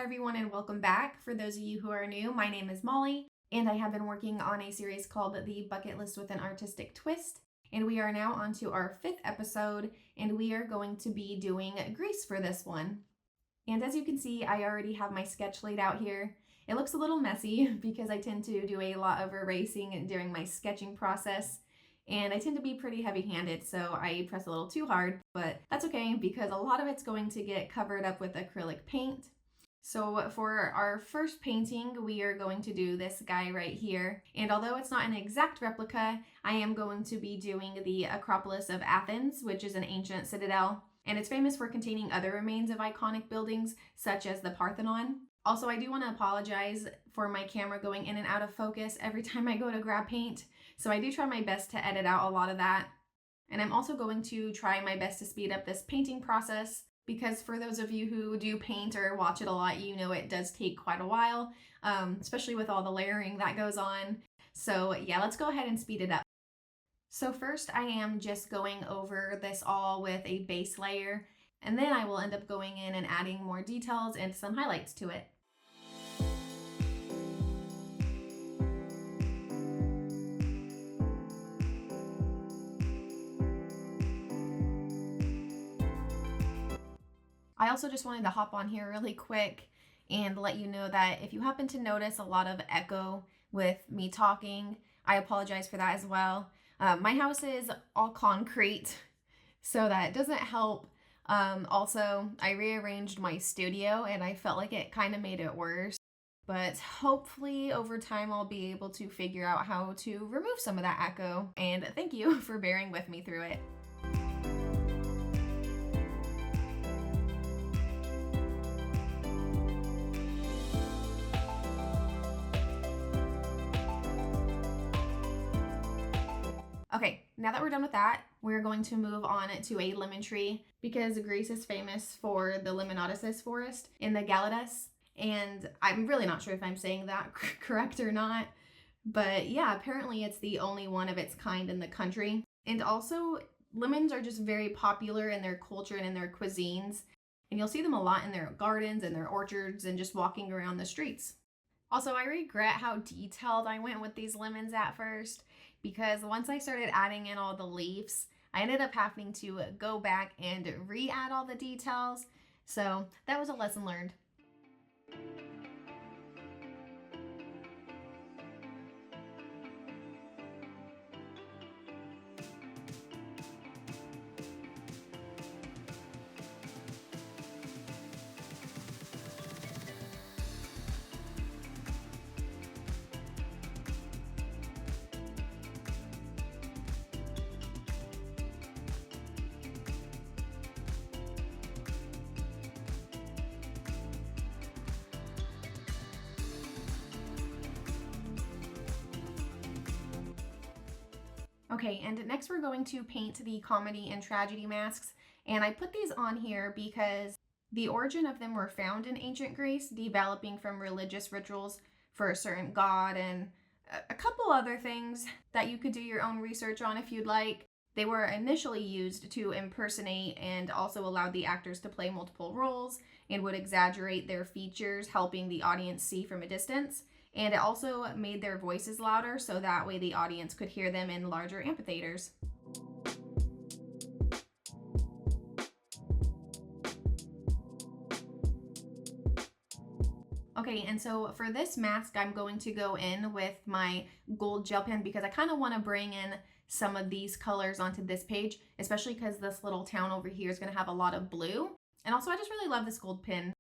Hi everyone and welcome back. For those of you who are new, my name is Molly and I have been working on a series called The Bucket List with an Artistic Twist. And we are now on to our 5th episode and we are going to be doing Greece for this one. And as you can see, I already have my sketch laid out here. It looks a little messy because I tend to do a lot of erasing during my sketching process. And I tend to be pretty heavy-handed, so I press a little too hard, but that's okay because a lot of it's going to get covered up with acrylic paint. So for our first painting, we are going to do this guy right here. And although it's not an exact replica, I am going to be doing the Acropolis of Athens, which is an ancient citadel. And it's famous for containing other remains of iconic buildings, such as the Parthenon. Also, I do want to apologize for my camera going in and out of focus every time I go to grab paint. So I do try my best to edit out a lot of that. And I'm also going to try my best to speed up this painting process, because for those of you who do paint or watch it a lot, you know it does take quite a while, especially with all the layering that goes on. So yeah, let's go ahead and speed it up. So first I am just going over this all with a base layer, and then I will end up going in and adding more details and some highlights to it. I also just wanted to hop on here really quick and let you know that if you happen to notice a lot of echo with me talking, I apologize for that as well. My house is all concrete, so that doesn't help. Also, I rearranged my studio and I felt like it kind of made it worse. But hopefully over time I'll be able to figure out how to remove some of that echo. And thank you for bearing with me through it. Okay, now that we're done with that, we're going to move on to a lemon tree because Greece is famous for the Lemonitis forest in the Galatas. And I'm really not sure if I'm saying that correct or not. But yeah, apparently it's the only one of its kind in the country. And also, lemons are just very popular in their culture and in their cuisines. And you'll see them a lot in their gardens and their orchards and just walking around the streets. Also, I regret how detailed I went with these lemons at first, because once I started adding in all the leaves, I ended up having to go back and re-add all the details. So that was a lesson learned. Okay, and next we're going to paint the comedy and tragedy masks. And I put these on here because the origin of them were found in ancient Greece, developing from religious rituals for a certain god and a couple other things that you could do your own research on if you'd like. They were initially used to impersonate and also allowed the actors to play multiple roles and would exaggerate their features, helping the audience see from a distance. And it also made their voices louder so that way the audience could hear them in larger amphitheaters. Okay, and so for this mask, I'm going to go in with my gold gel pen because I kind of want to bring in some of these colors onto this page, especially because this little town over here is going to have a lot of blue. And also, I just really love this gold pen.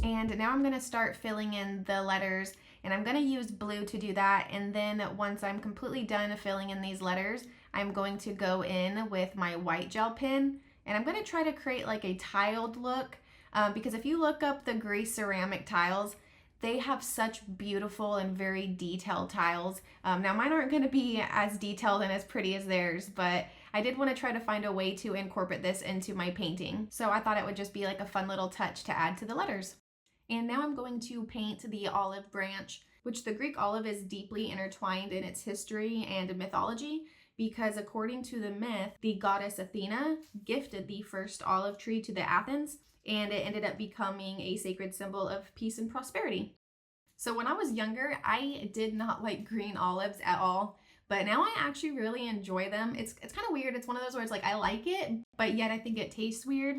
And now I'm going to start filling in the letters, and I'm going to use blue to do that. And then once I'm completely done filling in these letters, I'm going to go in with my white gel pen, and I'm going to try to create like a tiled look because if you look up the Greece ceramic tiles, They have such beautiful and very detailed tiles. Now mine aren't going to be as detailed and as pretty as theirs, but I did want to try to find a way to incorporate this into my painting. So I thought it would just be like a fun little touch to add to the letters. And now I'm going to paint the olive branch, which the Greek olive is deeply intertwined in its history and mythology, because according to the myth, the goddess Athena gifted the first olive tree to the Athens, and it ended up becoming a sacred symbol of peace and prosperity. So when I was younger, I did not like green olives at all, but now I actually really enjoy them. It's kind of weird. It's one of those where it's like I like it, but yet I think it tastes weird.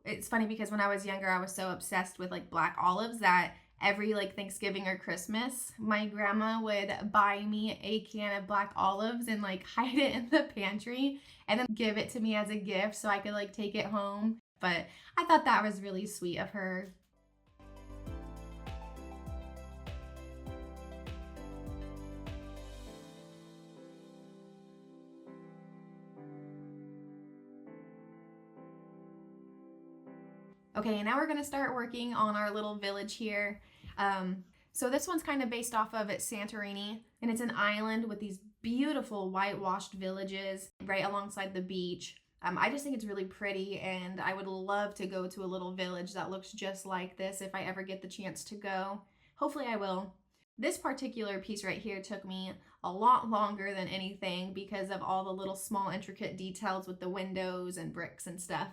It's funny because when I was younger, I was so obsessed with like black olives that every like Thanksgiving or Christmas, my grandma would buy me a can of black olives and like hide it in the pantry and then give it to me as a gift so I could like take it home. But I thought that was really sweet of her. Okay, now we're gonna start working on our little village here. So this one's kind of based off of Santorini, and it's an island with these beautiful whitewashed villages right alongside the beach. I just think it's really pretty, and I would love to go to a little village that looks just like this if I ever get the chance to go. Hopefully I will. This particular piece right here took me a lot longer than anything because of all the little small intricate details with the windows and bricks and stuff.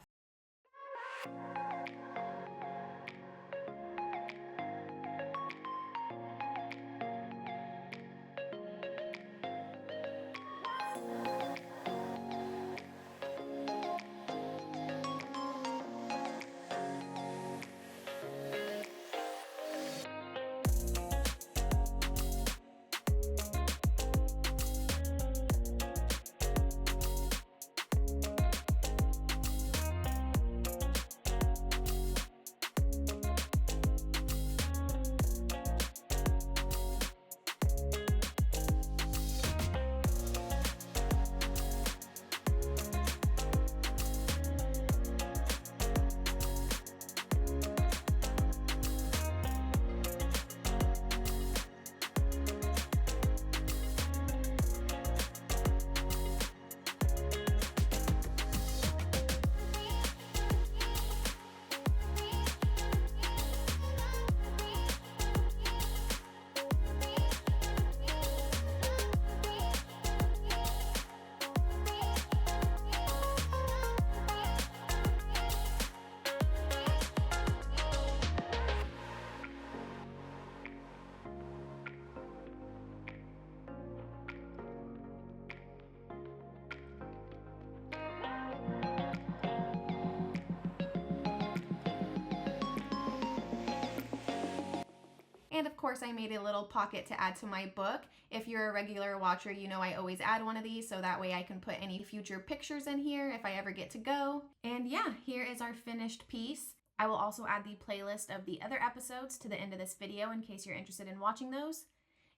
And of course I made a little pocket to add to my book. If you're a regular watcher, you know I always add one of these so that way I can put any future pictures in here if I ever get to go. And yeah, here is our finished piece. I will also add the playlist of the other episodes to the end of this video in case you're interested in watching those.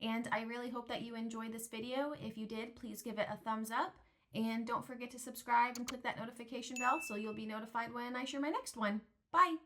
And I really hope that you enjoyed this video. If you did, please give it a thumbs up. And don't forget to subscribe and click that notification bell so you'll be notified when I share my next one. Bye!